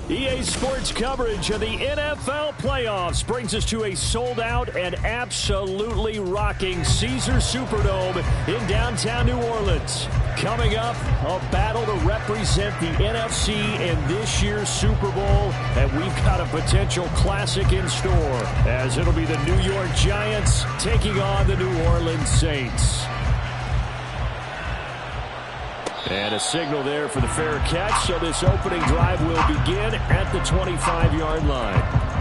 EA Sports coverage of the NFL playoffs brings us to a sold-out and absolutely rocking Caesars Superdome in downtown New Orleans. Coming up, a battle to represent the NFC in this year's Super Bowl, and we've got a potential classic in store, as it'll be the New York Giants taking on the New Orleans Saints. And a signal there for the fair catch, so this opening drive will begin at the 25-yard line.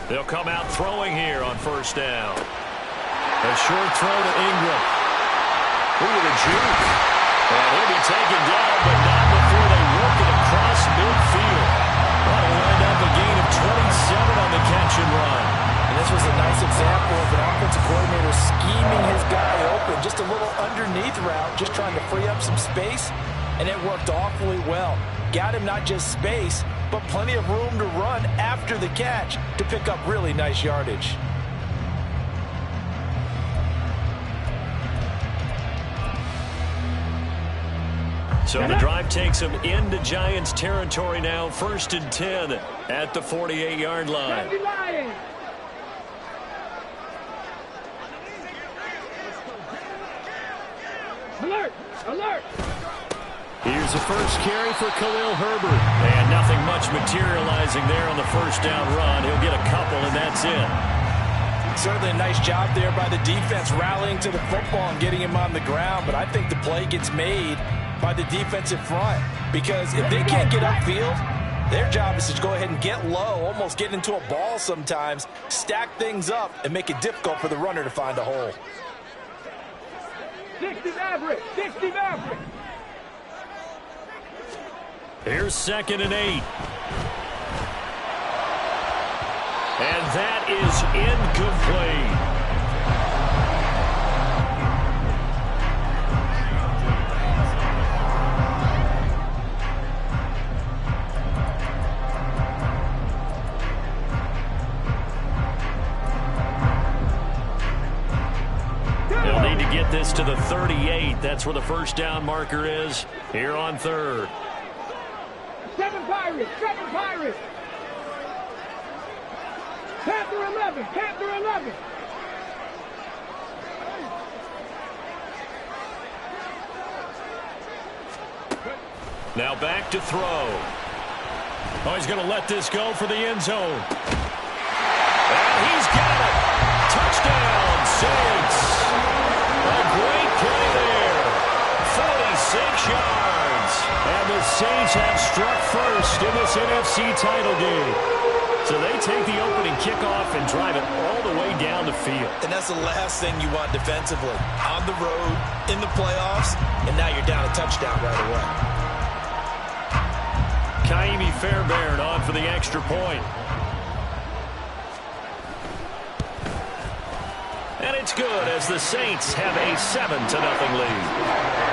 They'll come out throwing here on first down. A short throw to Ingram. Look at the juke. And he'll be taken down, but not before they work it across midfield. That'll wind up a gain of 27 on the catch and run. And this was a nice example of an offensive coordinator scheming his guy open. Just a little underneath route, just trying to free up some space, and it worked awfully well. Got him not just space, but plenty of room to run after the catch to pick up really nice yardage. So the drive takes them into Giants territory now, 1st and 10 at the 48-yard line. Alert! Alert! Here's the first carry for Khalil Herbert. And nothing much materializing there on the first down run. He'll get a couple, and that's it. Certainly a nice job there by the defense rallying to the football and getting him on the ground. But I think the play gets made by the defensive front. Because if they can't get upfield, their job is to go ahead and get low, almost get into a ball sometimes, stack things up, and make it difficult for the runner to find a hole. 60 Maverick! 60 Maverick! Here's 2nd and 8. And that is incomplete. They'll need to get this to the 38. That's where the first down marker is here on 3rd. 7 Pirates! 7 Pirates! Panther 11! Panther 11! Now back to throw. Oh, he's going to let this go for the end zone. And he's got it. Touchdown, Saints. A great play there. 46 yards. And the Saints have struck first in this NFC title game. So they take the opening kickoff and drive it all the way down the field. And that's the last thing you want defensively. On the road, in the playoffs, and now you're down a touchdown right away. Kaimi Fairbairn on for the extra point. And it's good as the Saints have a 7-0 lead.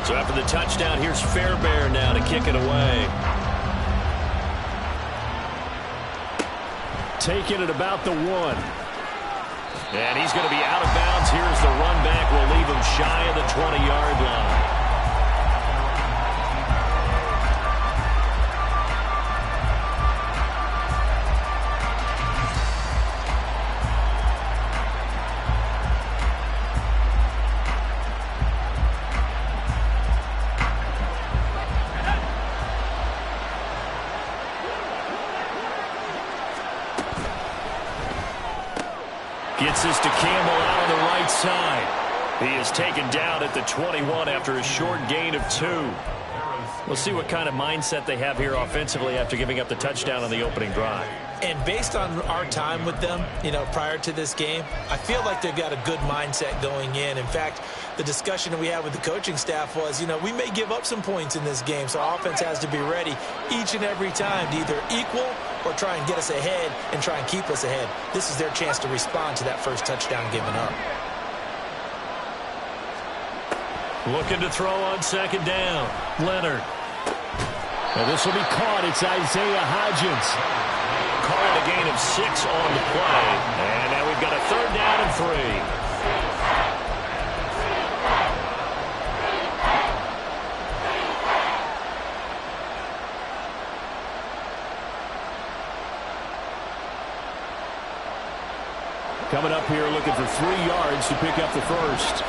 So after the touchdown, here's Fairbairn now to kick it away. Taking it about the 1. And he's going to be out of bounds. Here's the run back. Will leave him shy of the 20-yard line. Gets this to Gaml out on the right side. He is taken down at the 21 after a short gain of 2. We'll see what kind of mindset they have here offensively after giving up the touchdown on the opening drive. And based on our time with them, prior to this game, I feel like they've got a good mindset going in. In fact, the discussion that we had with the coaching staff was, we may give up some points in this game, so offense has to be ready each and every time to either equal or try and get us ahead and try and keep us ahead. This is their chance to respond to that first touchdown given up. Looking to throw on second down. Leonard. Well, this will be caught. It's Isaiah Hodgins. Call it a gain of 6 on the play. And now we've got a 3rd down and 3. Coming up here looking for 3 yards to pick up the first.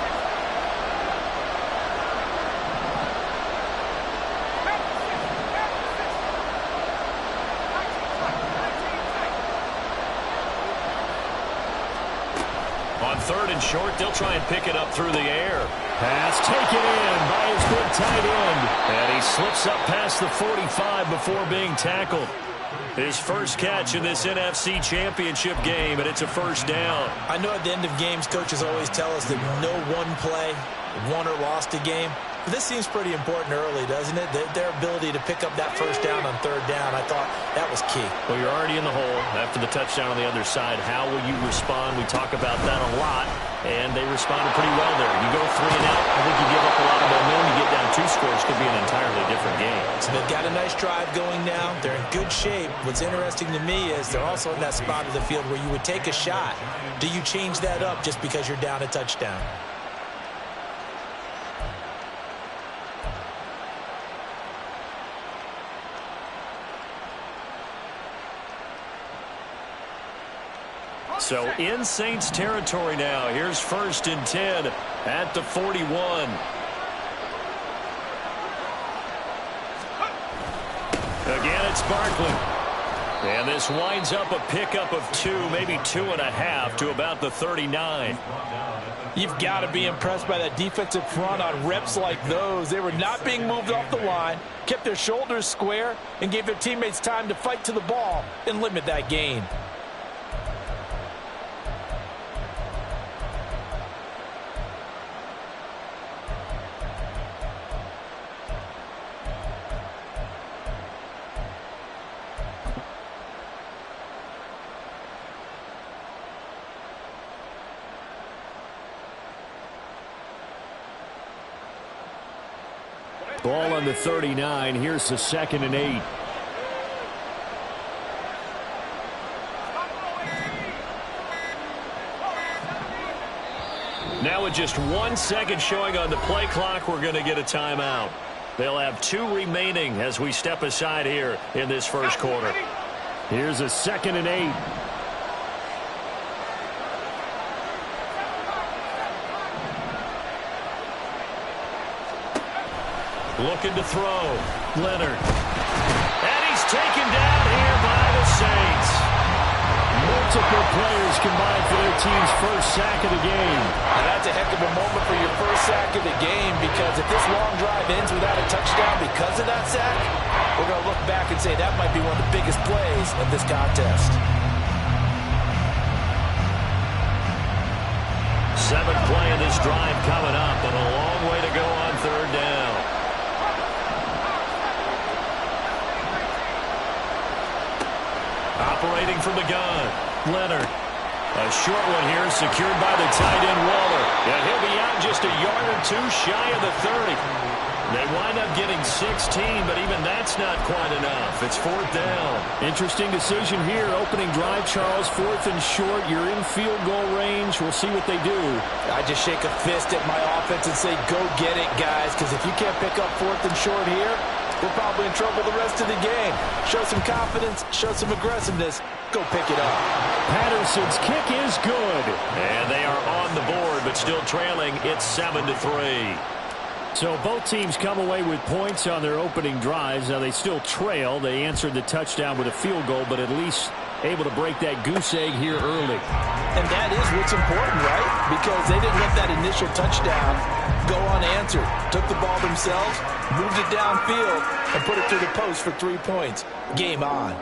On 3rd and short, they'll try and pick it up through the air. Pass taken in by his big tight end. And he slips up past the 45 before being tackled. His first catch in this NFC Championship game, and it's a 1st down. I know at the end of games, coaches always tell us that no one play won or lost a game. But this seems pretty important early, doesn't it? Their ability to pick up that 1st down on 3rd down, I thought that was key. Well, you're already in the hole after the touchdown on the other side. How will you respond? We talk about that a lot, and they responded pretty well there. You go 3 and out, I think you give up a lot of momentum. You get down 2 scores, could be an entirely different game. So they've got a nice drive going now. They're in good shape. What's interesting to me is they're also in that spot of the field where you would take a shot. Do you change that up just because you're down a touchdown? So in Saints territory now. Here's 1st and 10 at the 41. Again, it's Barkley. And this winds up a pickup of 2, maybe 2.5 to about the 39. You've got to be impressed by that defensive front on reps like those. They were not being moved off the line, kept their shoulders square, and gave their teammates time to fight to the ball and limit that gain. Ball on the 39. Here's the 2nd and 8. Now with just 1 second showing on the play clock, we're going to get a timeout. They'll have 2 remaining as we step aside here in this first quarter. Here's a 2nd and 8. Looking to throw. Leonard. And he's taken down here by the Saints. Multiple players combined for their team's first sack of the game. And that's a heck of a moment for your first sack of the game, because if this long drive ends without a touchdown because of that sack, we're going to look back and say that might be one of the biggest plays of this contest. 7th play of this drive coming up, and a long way to go on 3rd down. Operating from the gun, Leonard. A short one here, secured by the tight end, Waller. And he'll be out just a yard or 2 shy of the 30. They wind up getting 16, but even that's not quite enough. It's 4th down. Interesting decision here. Opening drive, Charles. 4th and short. You're in field goal range. We'll see what they do. I just shake a fist at my offense and say, go get it, guys, because if you can't pick up 4th and short here, we're probably in trouble the rest of the game. Show some confidence, show some aggressiveness, go pick it up. Patterson's kick is good. And they are on the board, but still trailing. It's 7-3. So both teams come away with points on their opening drives. Now they still trail. They answered the touchdown with a field goal, but at least able to break that goose egg here early. And that is what's important, right? Because they didn't let that initial touchdown go unanswered. Took the ball themselves, moved it downfield, and put it through the post for 3 points. Game on.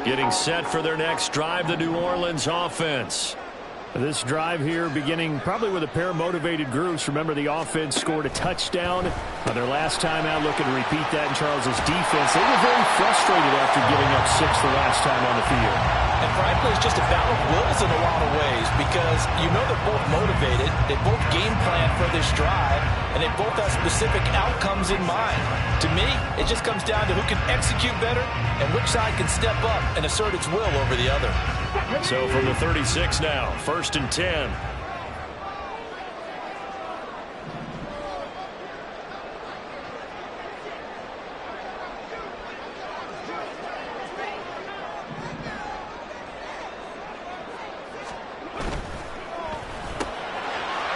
Getting set for their next drive, the New Orleans offense. This drive here beginning probably with a pair of motivated groups. Remember, the offense scored a touchdown on their last time out, looking to repeat that in Charles's defense. They were very frustrated after giving up 6 the last time on the field. And frankly, it's just a battle of wills in a lot of ways because you know they're both motivated, they both game plan for this drive, and they both have specific outcomes in mind. To me, it just comes down to who can execute better and which side can step up and assert its will over the other. So from the 36 now, 1st and 10.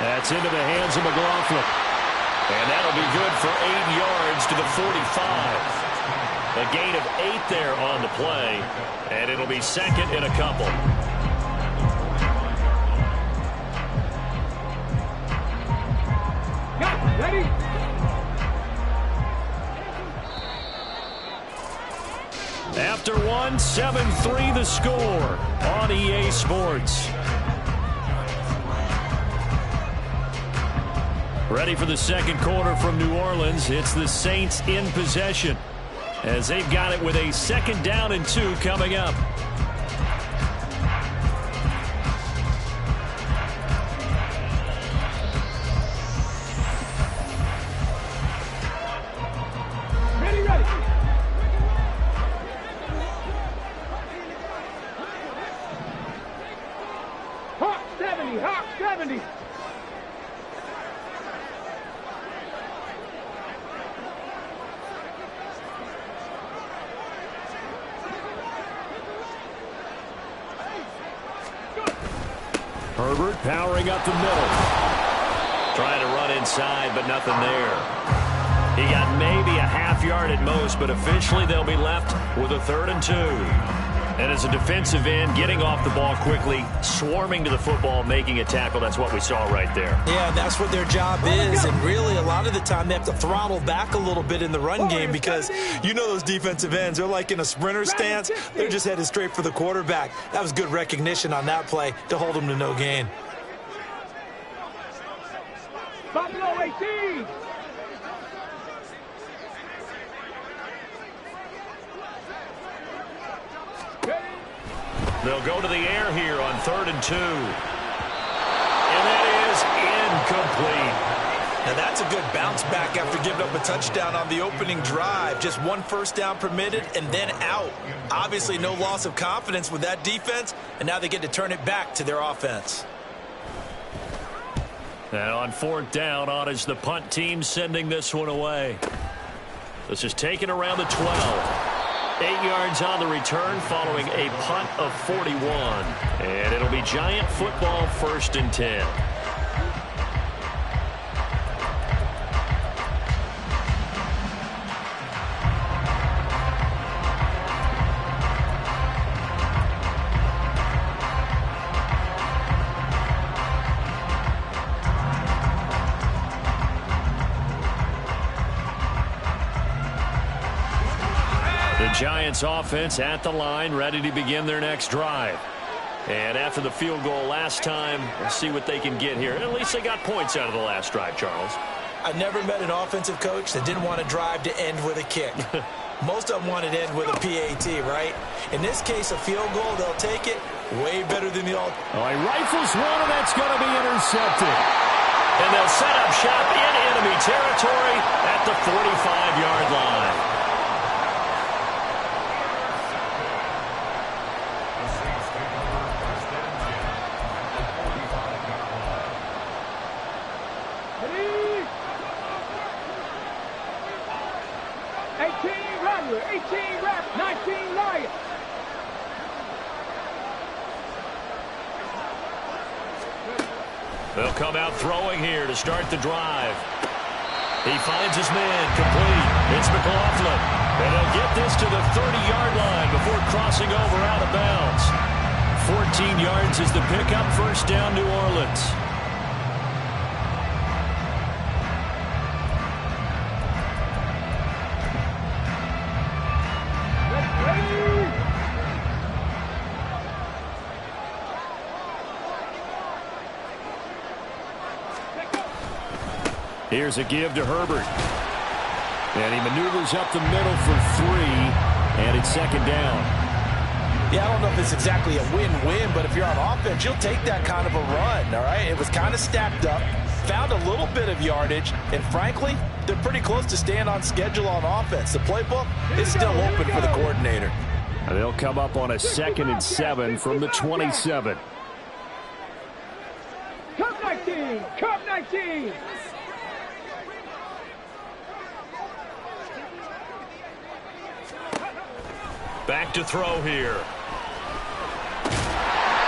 That's into the hands of McLaughlin. And that'll be good for 8 yards to the 45. A gain of 8 there on the play, and it'll be 2nd and a couple. Ready? After one, 7-3 the score on EA Sports. Ready for the second quarter from New Orleans. It's the Saints in possession, as they've got it with a 2nd down and 2 coming up. Ready, ready. Hawk 70, Hawk 70. Herbert powering up the middle. Trying to run inside, but nothing there. He got maybe a half yard at most, but officially they'll be left with a 3rd and 2. And as a defensive end, getting off the ball quickly, swarming to the football, making a tackle, that's what we saw right there. Yeah, that's what their job is, and really a lot of the time they have to throttle back a little bit in the run game because you know those defensive ends, they're like in a sprinter stance. They're just headed straight for the quarterback. That was good recognition on that play to hold them to no gain. Buffalo 18. They'll go to the air here on 3rd and 2. And that is incomplete. Now that's a good bounce back after giving up a touchdown on the opening drive. Just 1 first down permitted and then out. Obviously no loss of confidence with that defense, and now they get to turn it back to their offense. And on 4th down, on is the punt team sending this one away. This is taken around the 12. 8 yards on the return following a punt of 41. And it'll be Giant football, 1st and 10. Giants offense at the line, ready to begin their next drive. And after the field goal last time, we'll see what they can get here. At least they got points out of the last drive, Charles. I never met an offensive coach that didn't want a drive to end with a kick. Most of them wanted to end with a PAT, right? In this case, a field goal, they'll take it. Way better than the alt. Oh, he rifles one, and that's going to be intercepted. And they'll set up shop in enemy territory at the 45-yard line. They'll come out throwing here to start the drive. He finds his man complete. It's McLaughlin. And he'll get this to the 30-yard line before crossing over out of bounds. 14 yards is the pickup. First down, New Orleans. Here's a give to Herbert. And he maneuvers up the middle for 3, and it's second down. Yeah, I don't know if it's exactly a win-win, but if you're on offense, you'll take that kind of a run, all right? It was kind of stacked up, found a little bit of yardage, and frankly, they're pretty close to staying on schedule on offense. The playbook is still open for the coordinator. And they'll come up on a 2nd and 7 from the 27. Cup 19! Cup 19! Back to throw here.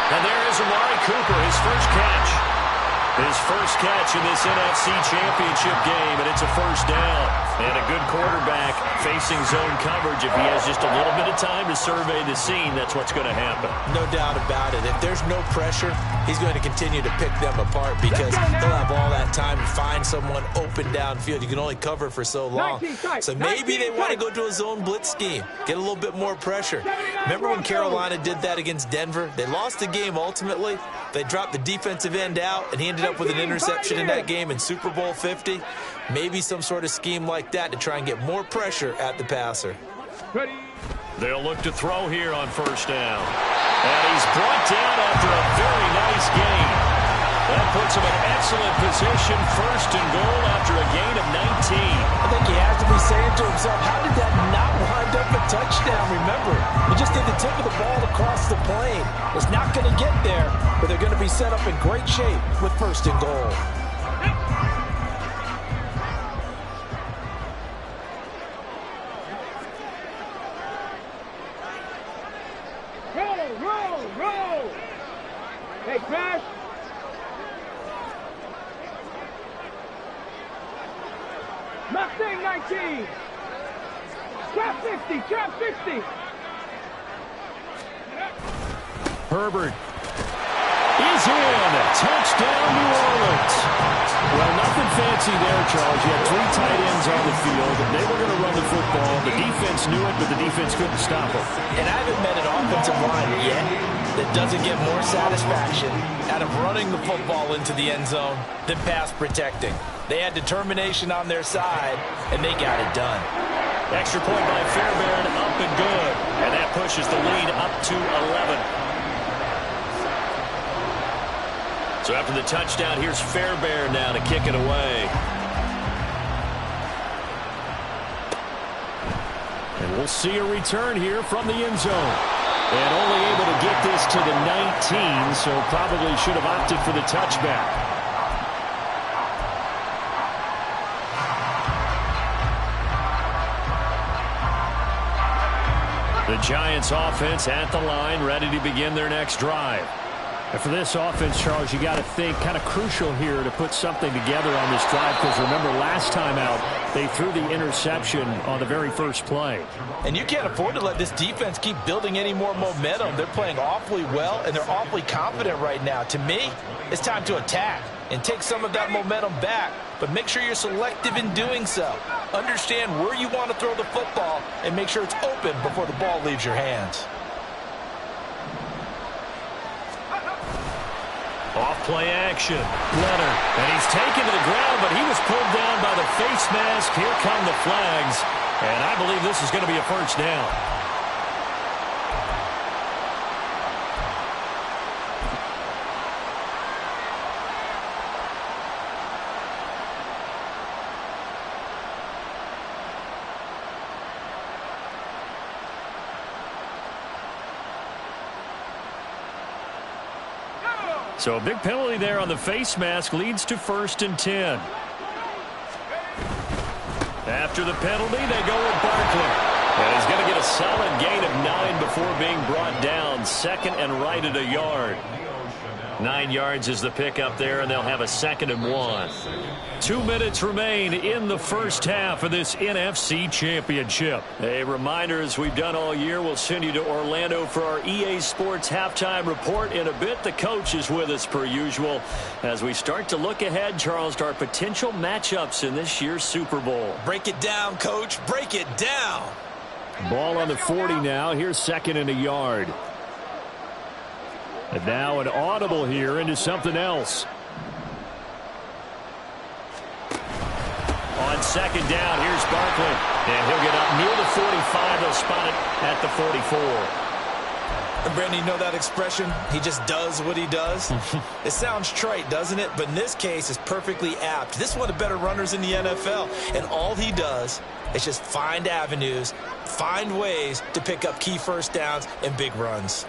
And there is Amari Cooper, his first catch. His first catch in this NFC Championship game, and it's a first down. And a good quarterback facing zone coverage. If he has just a little bit of time to survey the scene, that's what's going to happen. No doubt about it. If there's no pressure, he's going to continue to pick them apart because he'll have all that time to find someone open downfield. You can only cover for so long. So maybe they want to go to a zone blitz scheme, get a little bit more pressure. Remember when Carolina did that against Denver? They lost the game ultimately. They dropped the defensive end out, and he ended up with an interception in that game in Super Bowl 50. Maybe some sort of scheme like that to try and get more pressure at the passer. They'll look to throw here on first down. And he's brought down after a very nice gain. That puts him in excellent position, first and goal after a gain of 19. I think he has to be saying to himself, how did that not wind up a touchdown? Remember, he just did the tip of the ball across the plane. It's not going to get there, but they're going to be set up in great shape with first and goal. Roll! Hey, Crash! Mustang 19! Trap 50! Trap 50! Herbert is in. Touchdown, New Orleans. Well, nothing fancy there, Charles. You had 3 tight ends on the field. They were going to run the football. The defense knew it, but the defense couldn't stop them. And I haven't met an offensive line yet that doesn't get more satisfaction out of running the football into the end zone than pass protecting. They had determination on their side, and they got it done. Extra point by Fairbairn, up and good. And that pushes the lead up to 11. So after the touchdown, here's Fairbairn now to kick it away. And we'll see a return here from the end zone. And only able to get this to the 19, so probably should have opted for the touchback. The Giants offense at the line, ready to begin their next drive. And for this offense, Charles, you got to think kind of crucial here to put something together on this drive, because remember last time out they threw the interception on the very first play. And you can't afford to let this defense keep building any more momentum. They're playing awfully well, and they're awfully confident right now. To me, it's time to attack and take some of that momentum back, but make sure you're selective in doing so. Understand where you want to throw the football and make sure it's open before the ball leaves your hands. Off-play action. Leonard. And he's taken to the ground, but he was pulled down by the face mask. Here come the flags. And I believe this is going to be a first down. So a big penalty there on the face mask leads to 1st and 10. After the penalty, they go with Barkley. And he's going to get a solid gain of 9 before being brought down. 2nd and right at a yard. 9 yards is the pickup there, and they'll have a 2nd and 1. 2 minutes remain in the first half of this NFC Championship. A reminder, as we've done all year, we'll send you to Orlando for our EA Sports halftime report in a bit. The coach is with us per usual as we start to look ahead, Charles, to our potential matchups in this year's Super Bowl. Break it down, Coach. Break it down. Ball on the 40 now. Here's 2nd and a yard. And now an audible here into something else. On 2nd down, here's Barkley. And he'll get up near the 45. They'll spot it at the 44. And Brandon, you know that expression? He just does what he does. It sounds trite, doesn't it? But in this case, it's perfectly apt. This is one of the better runners in the NFL. And all he does is just find avenues, find ways to pick up key first downs and big runs.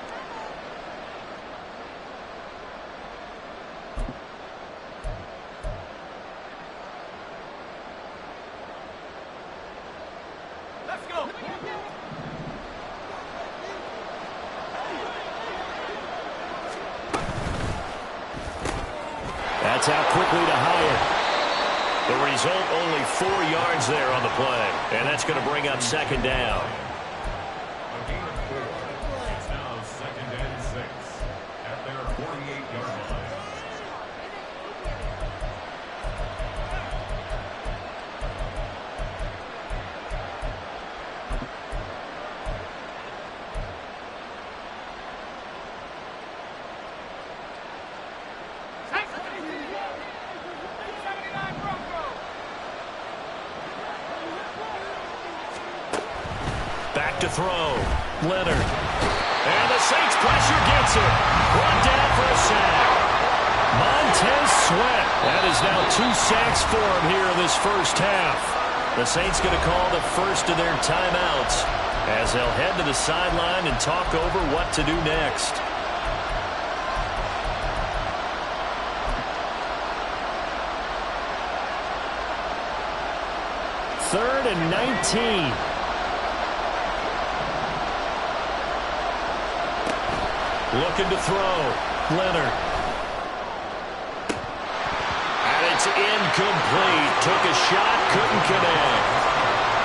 That's out quickly to Hyatt. The result, only 4 yards there on the play. And that's going to bring up 2nd down. It's now 2nd and 6 at their 48-yard line. Back to throw. Leonard. And the Saints pressure gets it. Brought down for a sack. Montez Sweat. That is now 2 sacks for him here in this first half. The Saints going to call the first of their timeouts as they'll head to the sideline and talk over what to do next. Third and 19. Looking to throw. Leonard. And it's incomplete. Took a shot, couldn't connect.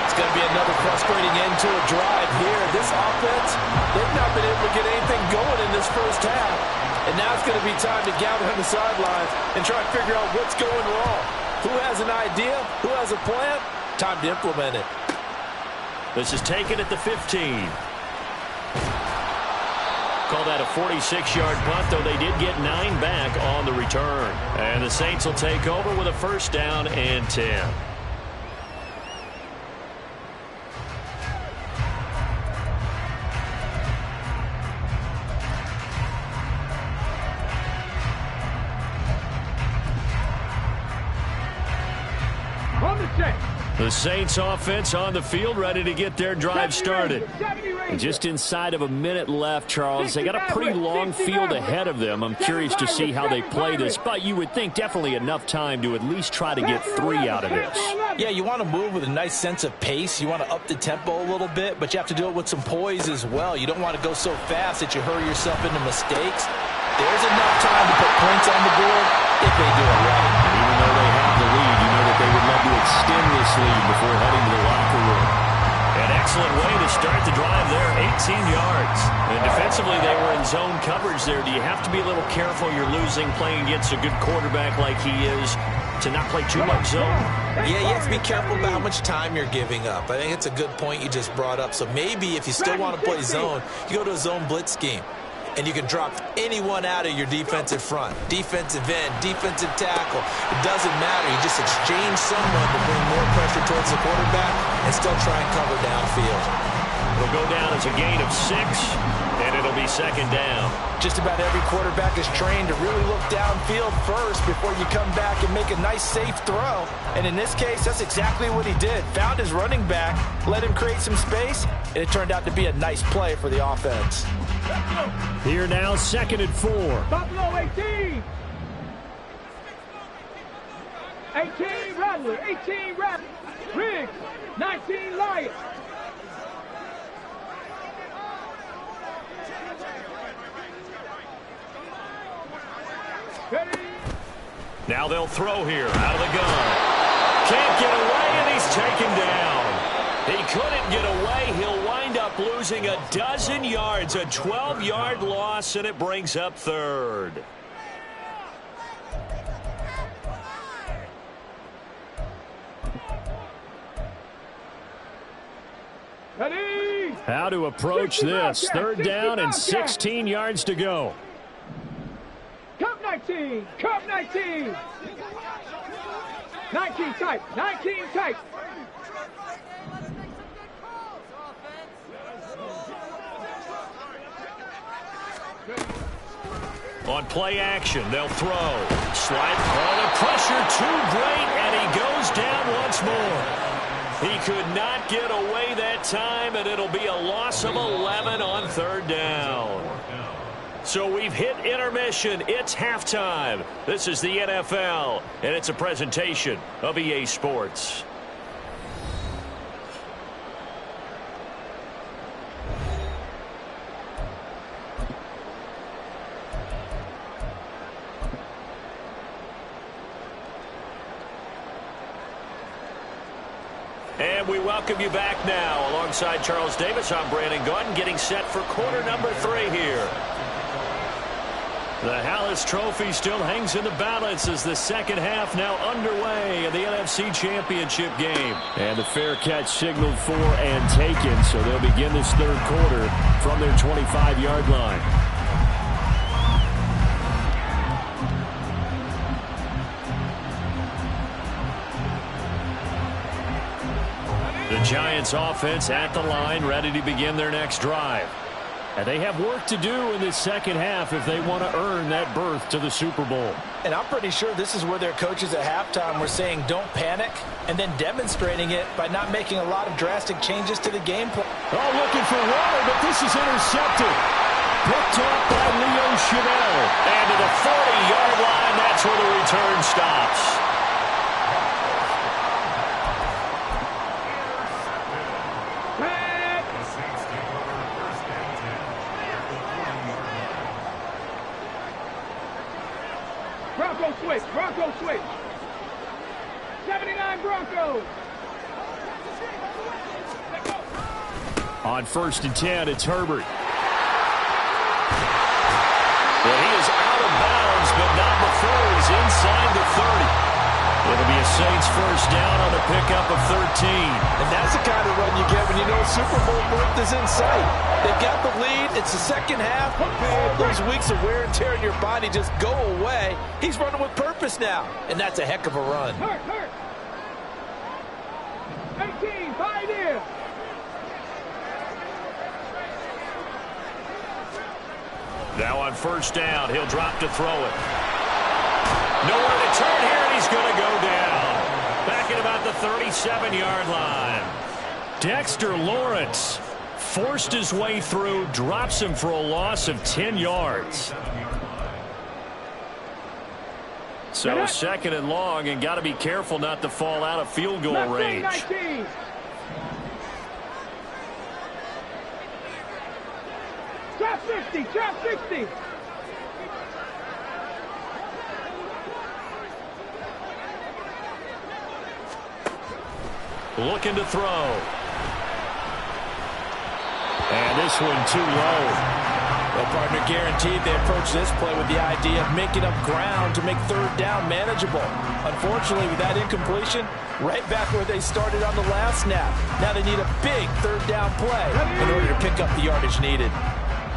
It's going to be another frustrating end to a drive here. This offense, they've not been able to get anything going in this first half. And now it's going to be time to gather on the sidelines and try and figure out what's going wrong. Who has an idea? Who has a plan? Time to implement it. This is taken at the 15. Call that a 46-yard punt, though they did get 9 back on the return. And the Saints will take over with a 1st down and 10. On the check. The Saints offense on the field, ready to get their drive started. And just inside of a minute left, Charles. They got a pretty long field ahead of them. I'm curious to see how they play this, but you would think definitely enough time to at least try to get 3 out of this. Yeah, you want to move with a nice sense of pace. You want to up the tempo a little bit, but you have to do it with some poise as well. You don't want to go so fast that you hurry yourself into mistakes. There's enough time to put points on the board if they do it right. And even though they have the lead, you know that they would love to extend this lead before heading to the locker room. An excellent way to start the drive there, 18 yards. And defensively, they were in zone coverage there. Do you have to be a little careful you're losing playing against a good quarterback like he is to not play too much zone? Yeah, you have to be careful about how much time you're giving up. I think it's a good point you just brought up. So maybe if you still want to play zone, you go to a zone blitz scheme. And you can drop anyone out of your defensive front. Defensive end, defensive tackle. It doesn't matter. You just exchange someone to bring more pressure towards the quarterback and still try and cover downfield. It'll go down as a gain of 6, and it'll be 2nd down. Just about every quarterback is trained to really look downfield first before you come back and make a nice, safe throw. And in this case, that's exactly what he did. Found his running back, let him create some space, and it turned out to be a nice play for the offense. Here now, 2nd and 4. Buffalo 18. 18 Rattler. 18 Rattler. Riggs. 19 Lions. Ready? Now they'll throw here out of the gun. Can't get away, and he's taken down. He couldn't get away. He'll wind up losing a dozen yards, a 12-yard loss, and it brings up third. Ready? How to approach this. Third down and 16 yards to go. Cup 19. Cup 19. 19 tight. 19 tight. On play action, they'll throw. Slide. Oh, the pressure too great, and he goes down once more. He could not get away that time, and it'll be a loss of 11 on third down. So we've hit intermission. It's halftime. This is the NFL, and it's a presentation of EA Sports. And we welcome you back now. Alongside Charles Davis, I'm Brandon Gaudin, getting set for quarter number 3 here. The Hallis Trophy still hangs in the balance as the second half now underway in the NFC Championship game. And the fair catch signaled for and taken, so they'll begin this third quarter from their 25-yard line. The Giants offense at the line, ready to begin their next drive. And they have work to do in this second half if they want to earn that berth to the Super Bowl. And I'm pretty sure this is where their coaches at halftime were saying don't panic, and then demonstrating it by not making a lot of drastic changes to the game plan. Oh, looking for Waller, but this is intercepted. Picked up by Leo Chanel. And to the 40-yard line, that's where the return stops. Bronco switch. Bronco switch. 79 Broncos. On 1st and 10, it's Herbert. Well, he is out of bounds, but not before he's inside the 30. It'll be a Saints first down on the pickup of 13. And that's the kind of run you get when you know Super Bowl berth is in sight. They've got the lead. It's the second half. All those weeks of wear and tear in your body just go away. He's running with purpose now, and that's a heck of a run. Hurt. 18, 5 in. Now on first down, he'll drop to throw it. Nowhere to turn here, and he's going to go down. Back at about the 37-yard line. Dexter Lawrence forced his way through, drops him for a loss of 10 yards. So second and long, and got to be careful not to fall out of field goal range. 19. Trap 60, trap 60. Looking to throw. And this one too low. Well, partner, guaranteed they approach this play with the idea of making up ground to make third down manageable. Unfortunately, with that incompletion, right back where they started on the last snap. Now they need a big third down play in order to pick up the yardage needed.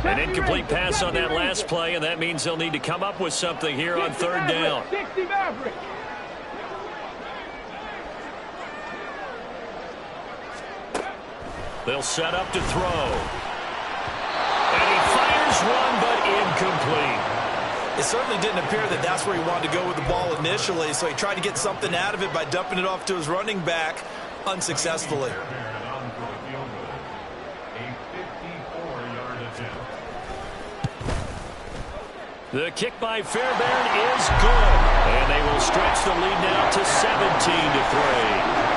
An incomplete pass on that last play, and that means they'll need to come up with something here on third down. 60 Maverick. They'll set up to throw. And he fires one, but incomplete. It certainly didn't appear that that's where he wanted to go with the ball initially, so he tried to get something out of it by dumping it off to his running back unsuccessfully. The kick by Fairbairn is good. And they will stretch the lead now to 17-3.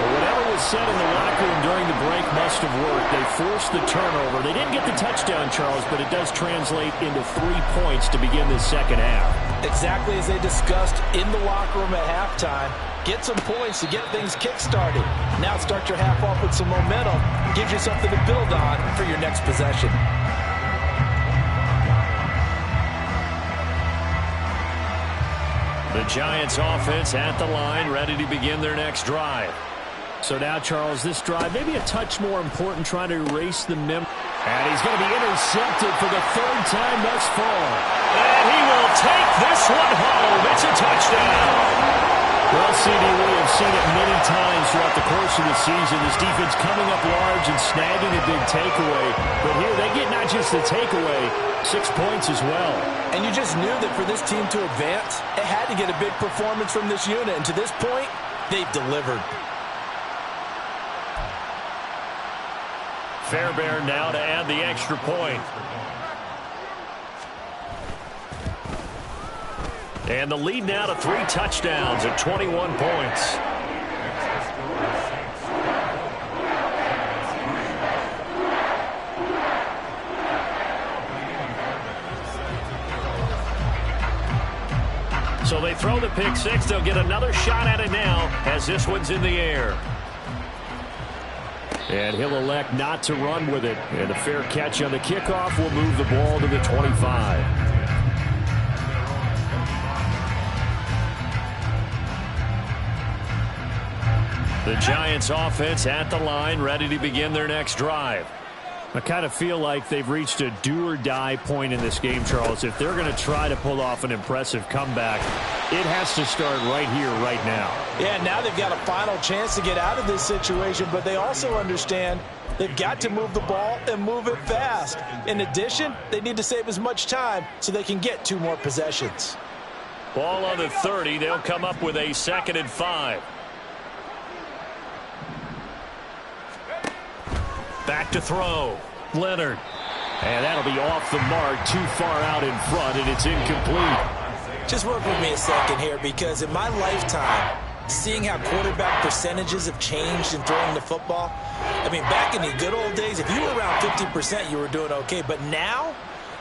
Well, whatever was said in the locker room during the break must have worked. They forced the turnover. They didn't get the touchdown, Charles, but it does translate into 3 points to begin this second half. Exactly as they discussed in the locker room at halftime. Get some points to get things kick-started. Now start your half off with some momentum. Gives you something to build on for your next possession. The Giants offense at the line, ready to begin their next drive. So now, Charles, this drive maybe a touch more important, trying to erase the memory. And he's going to be intercepted for the third time thus far. And he will take this one home. It's a touchdown. Well, CD, we have seen it many times throughout the course of the season. This defense coming up large and snagging a big takeaway. But here they get not just the takeaway, 6 points as well. And you just knew that for this team to advance, it had to get a big performance from this unit. And to this point, they've delivered. Fairbairn now to add the extra point. And the lead now to 3 touchdowns at 21 points. So they throw the pick six. They'll get another shot at it now as this one's in the air. And he'll elect not to run with it. And a fair catch on the kickoff will move the ball to the 25. The Giants offense at the line, ready to begin their next drive. I kind of feel like they've reached a do-or-die point in this game, Charles. If they're going to try to pull off an impressive comeback, it has to start right here, right now. Yeah, now they've got a final chance to get out of this situation, but they also understand they've got to move the ball and move it fast. In addition, they need to save as much time so they can get 2 more possessions. Ball on the 30. They'll come up with a 2nd and 5. Back to throw. Leonard. And that'll be off the mark, too far out in front, and it's incomplete. Just work with me a second here, because in my lifetime, seeing how quarterback percentages have changed in throwing the football, I mean, back in the good old days, if you were around 50%, you were doing okay. But now,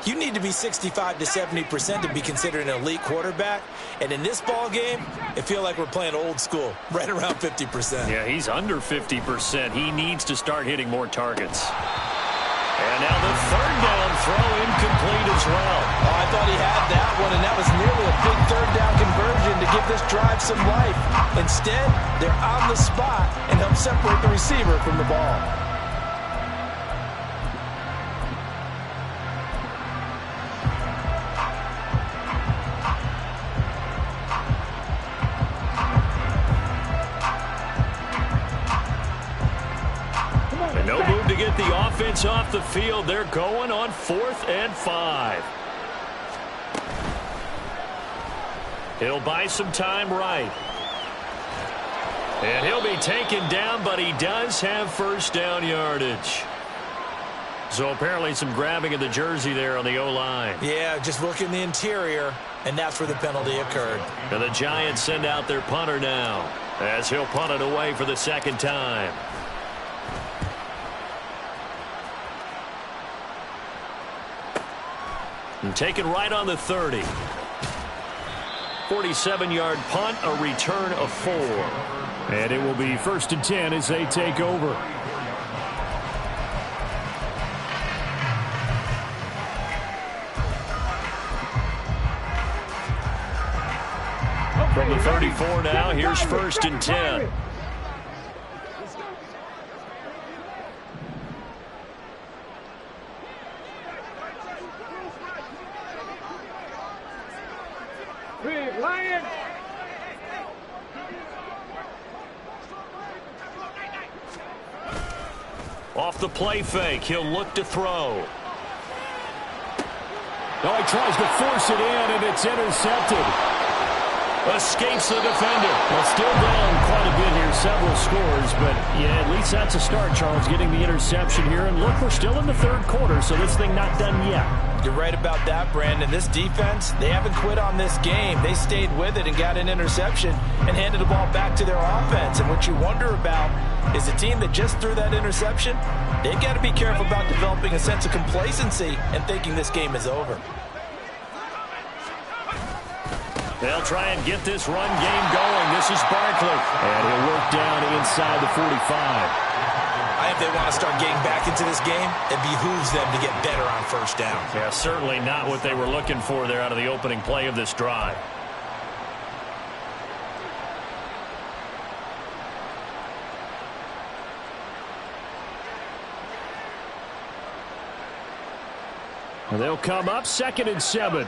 you need to be 65 to 70% to be considered an elite quarterback. And in this ball game, it feels like we're playing old school, right around 50%. Yeah, he's under 50%. He needs to start hitting more targets. And now the 3rd down throw incomplete as well. Oh, I thought he had that one, and that was nearly a big 3rd down conversion to give this drive some life. Instead, they're on the spot and help separate the receiver from the ball. No move to get the offense off the field. They're going on 4th and 5. He'll buy some time right. And he'll be taken down, but he does have 1st down yardage. So apparently some grabbing of the jersey there on the O-line. Yeah, just look in the interior, and that's where the penalty occurred. And the Giants send out their punter now, as he'll punt it away for the 2nd time. And taken right on the 30. 47-yard punt, a return of 4. And it will be 1st and 10 as they take over. From the 34 now, here's 1st and 10. Lion. Off the play fake, he'll look to throw. Oh, he tries to force it in, and it's intercepted. Escapes the defender. Well, still down quite a bit here, several scores, but yeah, at least that's a start, Charles, getting the interception here. And look, we're still in the 3rd quarter, so this thing not done yet. You're right about that, Brandon. This defense, they haven't quit on this game. They stayed with it and got an interception and handed the ball back to their offense. And what you wonder about is a team that just threw that interception, they've got to be careful about developing a sense of complacency and thinking this game is over. They'll try and get this run game going. This is Barkley. And he'll work down inside the 45. If they want to start getting back into this game, it behooves them to get better on first down. Yeah, certainly not what they were looking for there out of the opening play of this drive. And they'll come up 2nd and 7.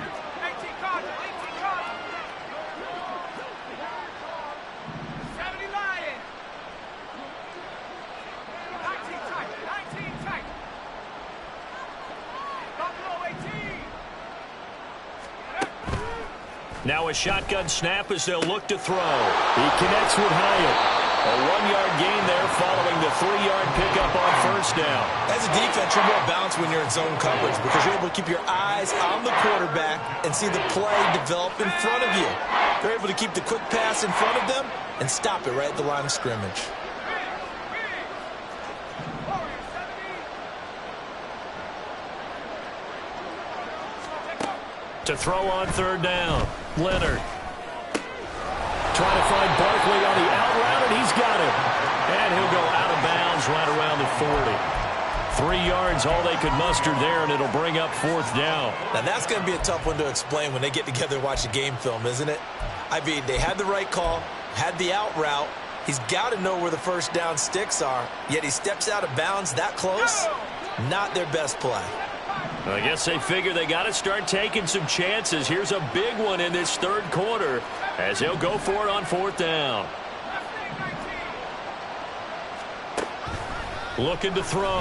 Now a shotgun snap as they'll look to throw. He connects with Hyatt. A 1-yard gain there following the 3-yard pickup on first down. As a defense, you're more balanced when you're in zone coverage because you're able to keep your eyes on the quarterback and see the play develop in front of you. They're able to keep the quick pass in front of them and stop it right at the line of scrimmage. To throw on 3rd down. Leonard. Trying to find Barkley on the out route, and he's got him. And he'll go out of bounds right around the 40. 3 yards, all they could muster there, and it'll bring up 4th down. Now, that's going to be a tough one to explain when they get together and watch the game film, isn't it? I mean, they had the right call, had the out route. He's got to know where the first down sticks are, yet he steps out of bounds that close. Not their best play. I guess they figure they got to start taking some chances. Here's a big one in this 3rd quarter as he'll go for it on 4th down. Looking to throw.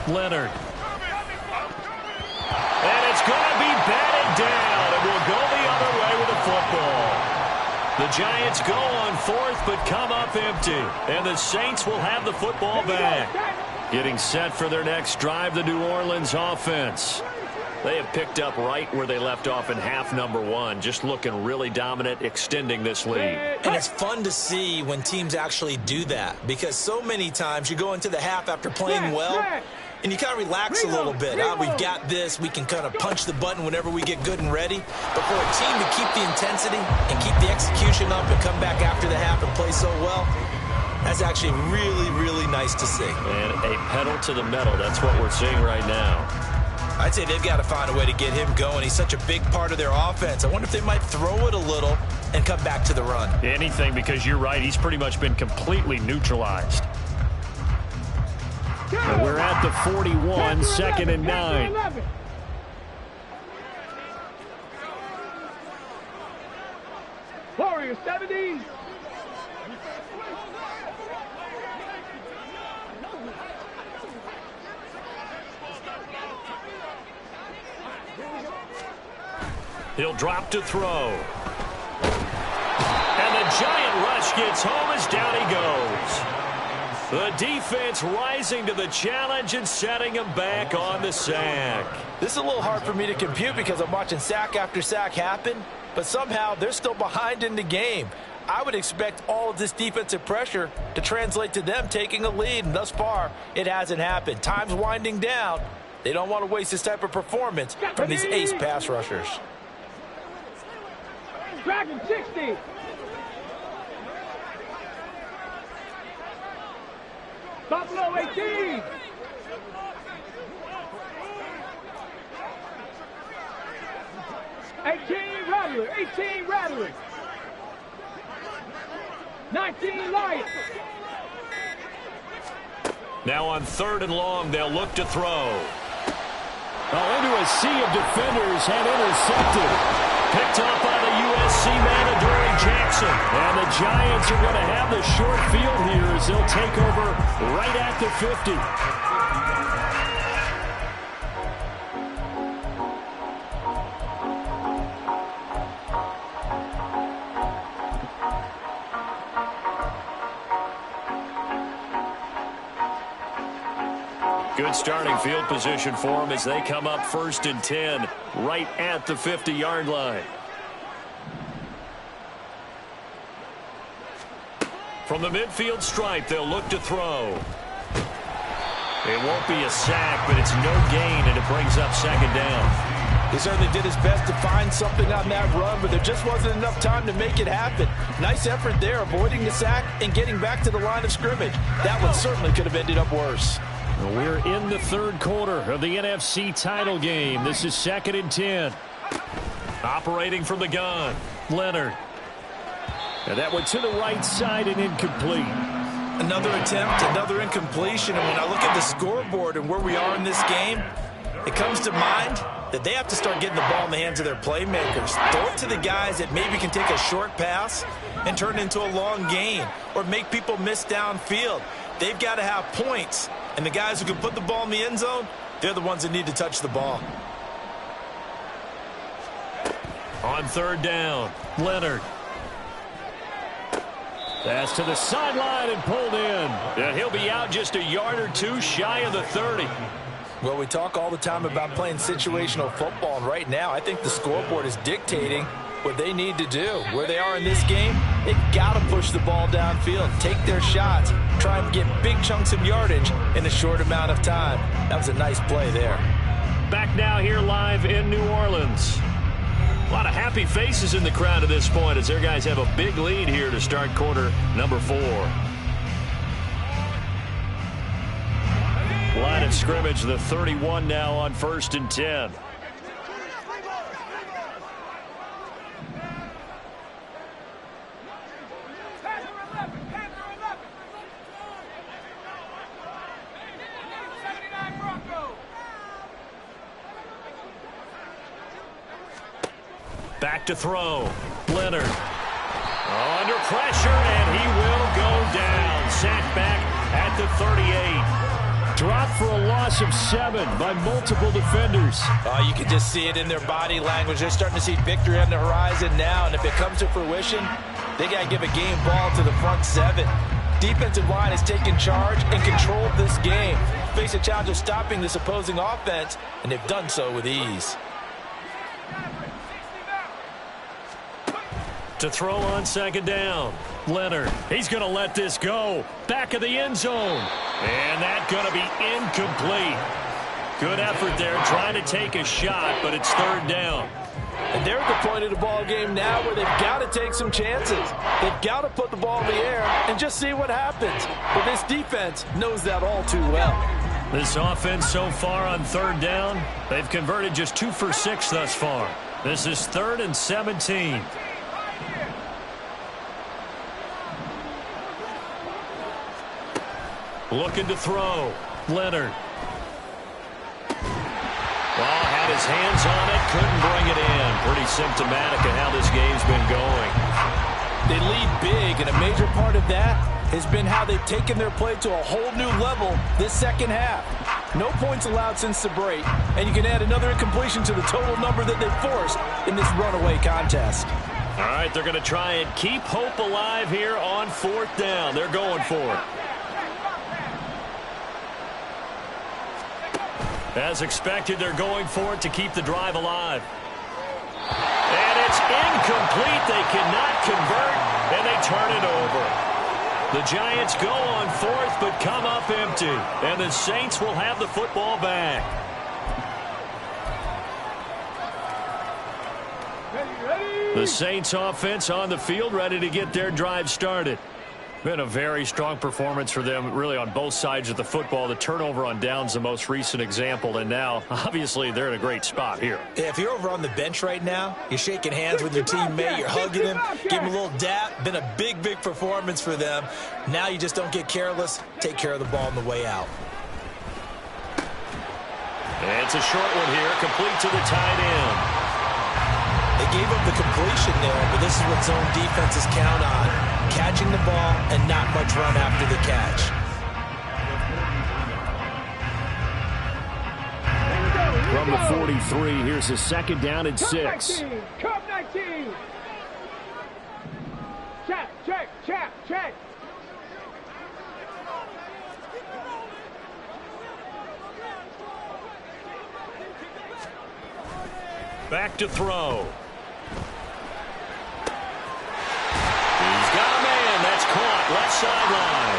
Leonard. And it's going to be batted down. It will go the other way with the football. The Giants go on 4th but come up empty. And the Saints will have the football back. Getting set for their next drive, the New Orleans offense. They have picked up right where they left off in half number 1, just looking really dominant, extending this lead. And it's fun to see when teams actually do that because so many times you go into the half after playing well and you kind of relax a little bit. We've got this. We can kind of punch the button whenever we get good and ready. But for a team to keep the intensity and keep the execution up and come back after the half and play so well, that's actually really, really nice to see. And a pedal to the metal. That's what we're seeing right now. I'd say they've got to find a way to get him going. He's such a big part of their offense. I wonder if they might throw it a little and come back to the run. Anything, because you're right. He's pretty much been completely neutralized. And we're at the 41, 2nd and 9. Warriors 70. He'll drop to throw. And the giant rush gets home as down he goes. The defense rising to the challenge and setting him back on the sack. This is a little hard for me to compute because I'm watching sack after sack happen, but somehow they're still behind in the game. I would expect all of this defensive pressure to translate to them taking a lead, and thus far, it hasn't happened. Time's winding down. They don't want to waste this type of performance from these ace pass rushers. Dragon 60. Buffalo 18. Rattler. 18 Rattler. 19 Lions. Now on 3rd and long, they'll look to throw. Into a sea of defenders and intercepted. Picked up by the USC man, Adoree Jackson. And the Giants are going to have the short field here as they'll take over right at the 50. Good starting field position for them as they come up 1st and 10 right at the 50-yard line. From the midfield stripe, they'll look to throw. It won't be a sack, but it's no gain, and it brings up 2nd down. He certainly did his best to find something on that run, but there just wasn't enough time to make it happen. Nice effort there, avoiding the sack and getting back to the line of scrimmage. That one certainly could have ended up worse. Well, we're in the third quarter of the NFC title game. This is 2nd and 10. Operating from the gun, Leonard. And that went to the right side and incomplete. Another attempt, another incompletion. And when I look at the scoreboard and where we are in this game, it comes to mind that they have to start getting the ball in the hands of their playmakers. Throw it to the guys that maybe can take a short pass and turn it into a long gain or make people miss downfield. They've got to have points. And the guys who can put the ball in the end zone, they're the ones that need to touch the ball. On 3rd down, Leonard. Pass to the sideline and pulled in. And he'll be out just a yard or two shy of the 30. Well, we talk all the time about playing situational football, and right now I think the scoreboard is dictating what they need to do. Where they are in this game, they've got to push the ball downfield, take their shots, try and get big chunks of yardage in a short amount of time. That was a nice play there. Back now here live in New Orleans. A lot of happy faces in the crowd at this point as their guys have a big lead here to start quarter number 4. Line of scrimmage, the 31 now on 1st and 10. Back to throw. Leonard. Under pressure, and he will go down. Sacked back at the 38. Dropped for a loss of 7 by multiple defenders. You can just see it in their body language. They're starting to see victory on the horizon now, and if it comes to fruition, they got to give a game ball to the front 7. Defensive line has taken charge and controlled this game. Face a challenge of stopping this opposing offense, and they've done so with ease. To throw on 2nd down, Leonard. He's going to let this go. Back of the end zone. And that's going to be incomplete. Good effort there trying to take a shot, but it's 3rd down. And they're at the point of the ball game now where they've got to take some chances. They've got to put the ball in the air and just see what happens. But this defense knows that all too well. This offense so far on 3rd down, they've converted just 2 for 6 thus far. This is 3rd and 17. Looking to throw. Leonard. Well, had his hands on it, couldn't bring it in. Pretty symptomatic of how this game's been going. They lead big, and a major part of that has been how they've taken their play to a whole new level this second half. No points allowed since the break, and you can add another incompletion to the total number that they've forced in this runaway contest. All right, they're going to try and keep hope alive here on 4th down. They're going for it. As expected, they're going for it to keep the drive alive. And it's incomplete. They cannot convert, and they turn it over. The Giants go on 4th, but come up empty. And the Saints will have the football back. The Saints offense on the field, ready to get their drive started. Been a very strong performance for them, really, on both sides of the football. The turnover on downs, the most recent example, and now, obviously, they're in a great spot here. Yeah, if you're over on the bench right now, you're shaking hands with your teammate, you're hugging him, give him a little dap. Been a big, big performance for them. Now you just don't get careless. Take care of the ball on the way out. And it's a short one here, complete to the tight end. They gave up the completion there, but this is what zone defenses count on. Catching the ball and not much run after the catch. From the 43, here's a 2nd down and 6. 19. Cup 19. Check, check, check, check. Back to throw. He's got a man. That's caught. Left sideline.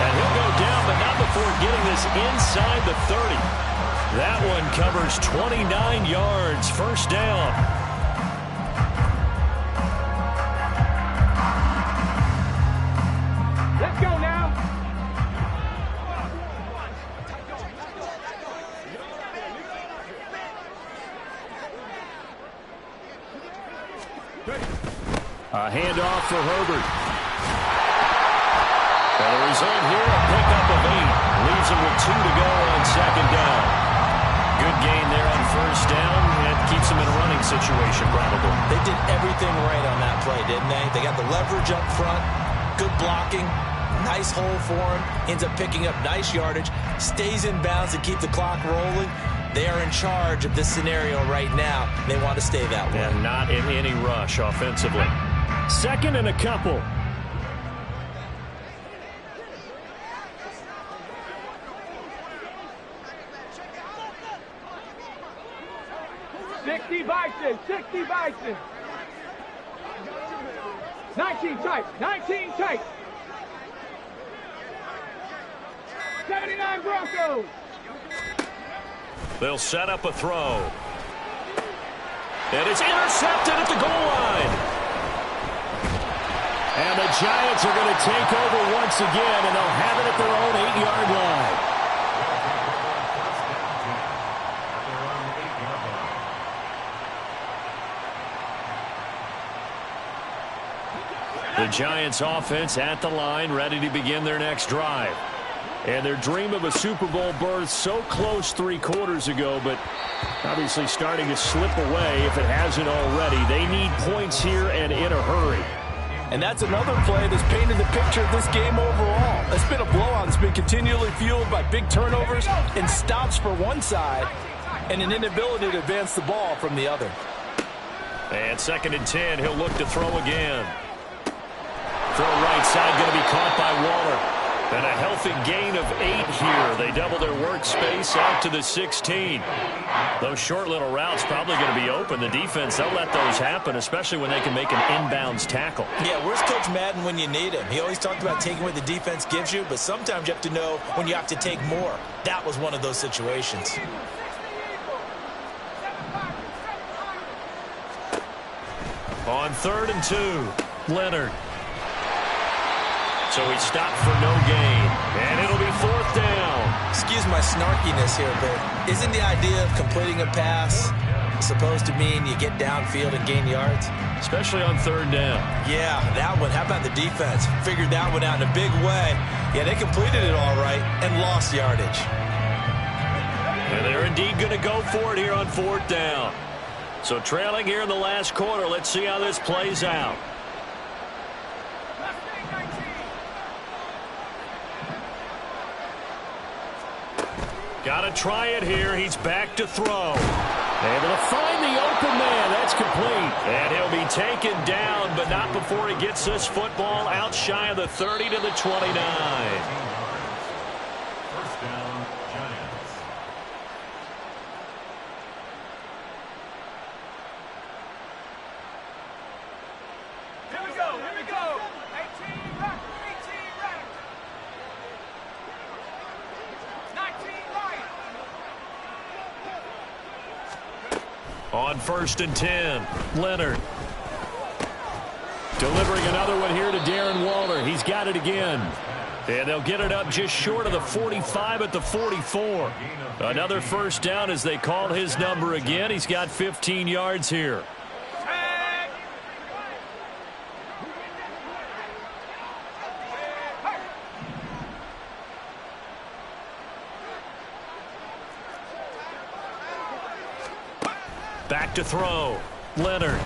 And he'll go down, but not before getting this inside the 30. That one covers 29 yards. First down. Let's go now. A handoff for Herbert. And the result here, a pickup of 8. Leaves him with 2 to go on second down. Good gain there on first down. And keeps him in a running situation, probably. They did everything right on that play, didn't they? They got the leverage up front, good blocking, nice hole for him, ends up picking up nice yardage, stays in bounds to keep the clock rolling. They are in charge of this scenario right now. They want to stay that way. And not in any rush offensively. Second and a couple. $60 Bison. 19 tight. 19 tight. 79 Broncos. They'll set up a throw. And it's intercepted at the goal line. And the Giants are going to take over once again, and they'll have it at their own 8-yard line. The Giants offense at the line, ready to begin their next drive. And their dream of a Super Bowl berth so close 3 quarters ago, but obviously starting to slip away if it hasn't already. They need points here and in a hurry. And that's another play that's painted the picture of this game overall. It's been a blowout that's been continually fueled by big turnovers and stops for one side and an inability to advance the ball from the other. And 2nd and 10, he'll look to throw again. Throw right side, going to be caught by Waller. And a healthy gain of 8 here. They double their workspace out to the 16. Those short little routes probably going to be open. The defense, they'll let those happen, especially when they can make an inbounds tackle. Yeah, where's Coach Madden when you need him? He always talked about taking what the defense gives you, but sometimes you have to know when you have to take more. That was one of those situations. On 3rd and 2, Leonard. So he stopped for no gain. And it'll be 4th down. Excuse my snarkiness here, but isn't the idea of completing a pass supposed to mean you get downfield and gain yards? Especially on 3rd down. Yeah, that one. How about the defense? Figured that one out in a big way. Yeah, they completed it all right and lost yardage. And they're indeed going to go for it here on 4th down. So trailing here in the last quarter. Let's see how this plays out. Got to try it here. He's back to throw. Able to find the open man. That's complete. And he'll be taken down, but not before he gets this football out shy of the 30 to the 29. First down, Giants. Here we go. Here we go. 18 right. 18 right. 19 right. On 1st and 10, Leonard. Delivering another one here to Darren Waller. He's got it again. And they'll get it up just short of the 45 at the 44. Another first down as they call his number again. He's got 15 yards here. Back to throw. Leonard.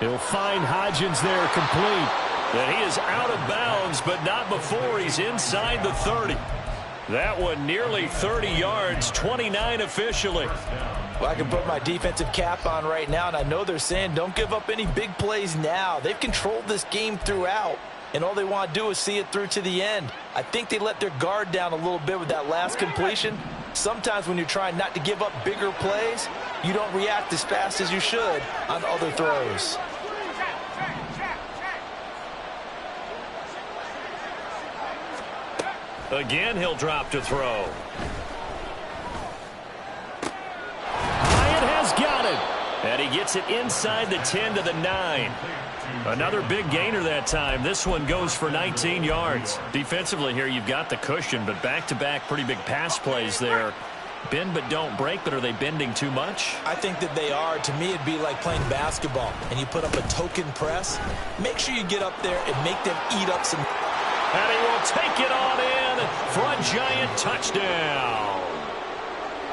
He'll find Hodgins there, complete. And he is out of bounds, but not before he's inside the 30. That one nearly 30 yards, 29 officially. Well, I can put my defensive cap on right now, and I know they're saying don't give up any big plays now. They've controlled this game throughout, and all they want to do is see it through to the end. I think they let their guard down a little bit with that last completion. Sometimes when you're trying not to give up bigger plays, you don't react as fast as you should on other throws. Again, he'll drop to throw. Hyatt has got it. And he gets it inside the 10 to the 9. Another big gainer that time. This one goes for 19 yards. Defensively here, you've got the cushion, but back-to-back pretty big pass plays there. Bend but don't break, but are they bending too much? I think that they are. To me, it'd be like playing basketball, and you put up a token press. Make sure you get up there and make them eat up some. And he will take it on in for a giant touchdown.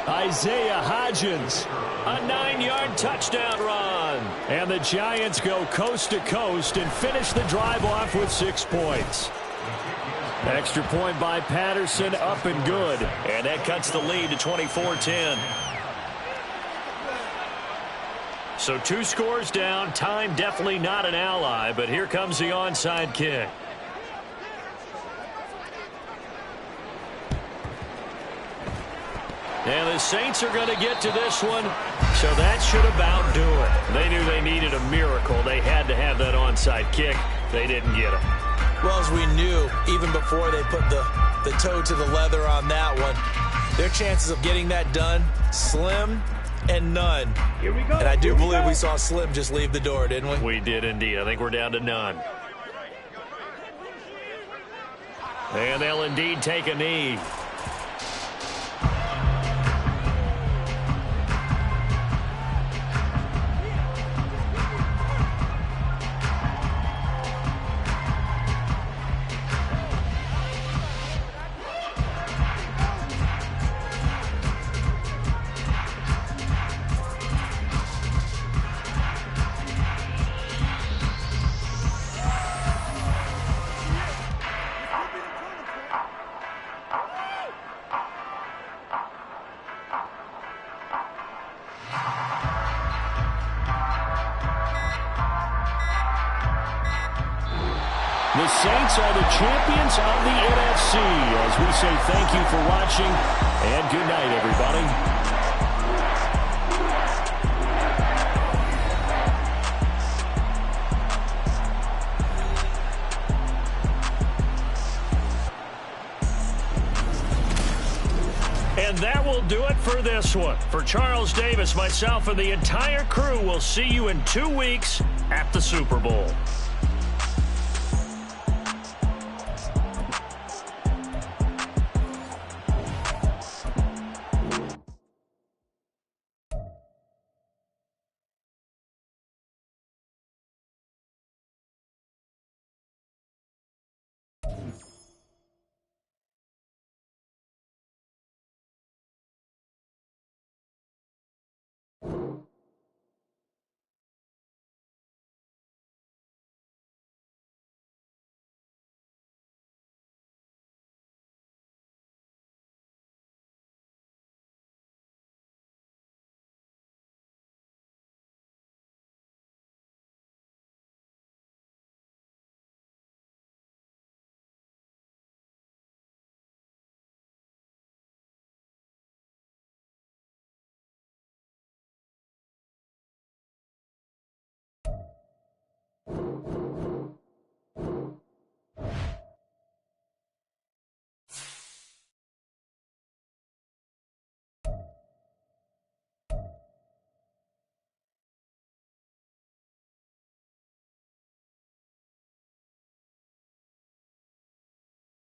Isaiah Hodgins. A 9-yard touchdown run. And the Giants go coast to coast and finish the drive off with 6 points. Extra point by Patterson, up and good. And that cuts the lead to 24-10. So 2 scores down. Time definitely not an ally, but here comes the onside kick. And the Saints are going to get to this one, so that should about do it. They knew they needed a miracle. They had to have that onside kick. They didn't get it. Well, as we knew, even before they put the toe to the leather on that one, their chances of getting that done, slim and none. Here we go. And I do believe we saw Slim just leave the door, didn't we? We did indeed. I think we're down to none. And they'll indeed take a knee. The Saints are the champions of the NFC. As we say thank you for watching, and good night, everybody. And that will do it for this one. For Charles Davis, myself, and the entire crew, we'll see you in 2 weeks at the Super Bowl.